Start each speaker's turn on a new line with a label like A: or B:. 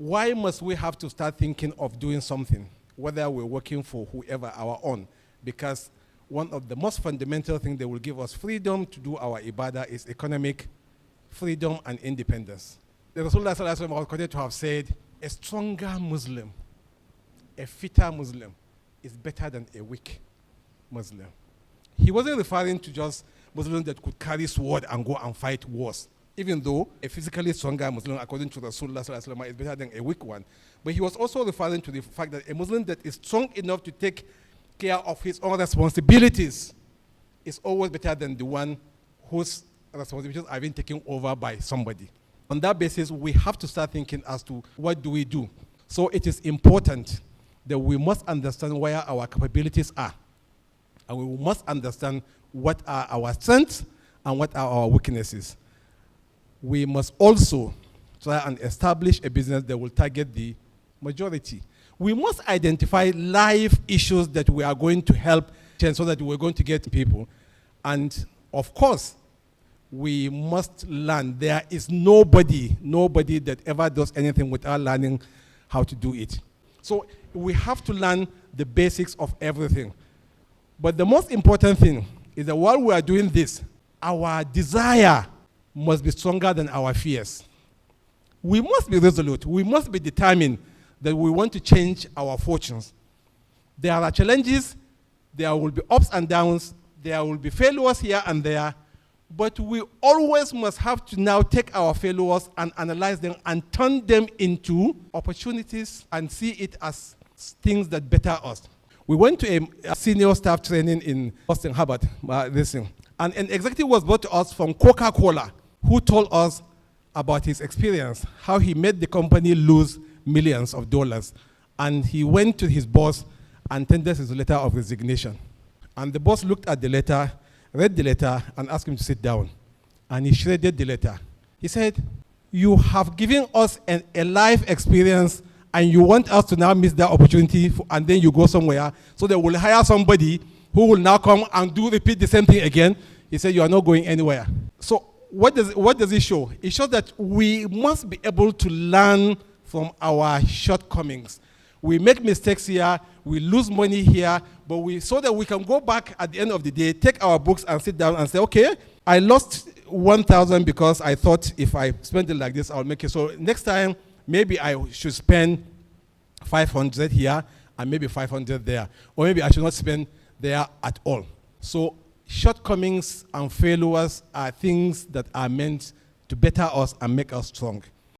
A: Why must we have to start thinking of doing something, whether we're working for whoever, our own? Because one of the most fundamental things that will give us freedom to do our ibadah is economic freedom and independence. The Rasulullah sallallahu alaihi wasallam was quoted to have said, a stronger Muslim, a fitter Muslim, is better than a weak Muslim. He wasn't referring to just Muslims that could carry sword and go and fight wars, even though a physically stronger Muslim, according to Rasulullah sallallahu alaihi wasallam, is better than a weak one. But he was also referring to the fact that a Muslim that is strong enough to take care of his own responsibilities is always better than the one whose responsibilities are being taken over by somebody. On that basis, we have to start thinking as to what do we do. So it is important that we must understand where our capabilities are. And we must understand what are our strengths and what are our weaknesses. We must also try and establish a business that will target the majority. We must identify live issues that we are going to help so that we're going to get people. And of course, we must learn. There is nobody that ever does anything without learning how to do it. So we have to learn the basics of everything. But the most important thing is that while we are doing this, our desire must be stronger than our fears. We must be resolute. We must be determined that we want to change our fortunes. There are challenges, there will be ups and downs, there will be failures here and there, but we always must have to now take our failures and analyze them and turn them into opportunities and see it as things that better us. We went to a senior staff training in Boston Harvard, and an executive was brought to us from Coca-Cola, who told us about his experience, how he made the company lose millions of dollars. And he went to his boss and tendered his letter of resignation. And the boss looked at the letter, read the letter, and asked him to sit down. And he shredded the letter. He said, you have given us a life experience, and you want us to now miss that opportunity, and then you go somewhere, so they will hire somebody who will now come and repeat the same thing again. He said, you are not going anywhere. So what does it show? It shows that we must be able to learn from our shortcomings. We make mistakes here, we lose money here, but so that we can go back at the end of the day, take our books and sit down and say, okay, I lost 1,000 because I thought if I spend it like this, I'll make it. So next time, maybe I should spend 500 here and maybe 500 there. Or maybe I should not spend there at all. So shortcomings and failures are things that are meant to better us and make us strong.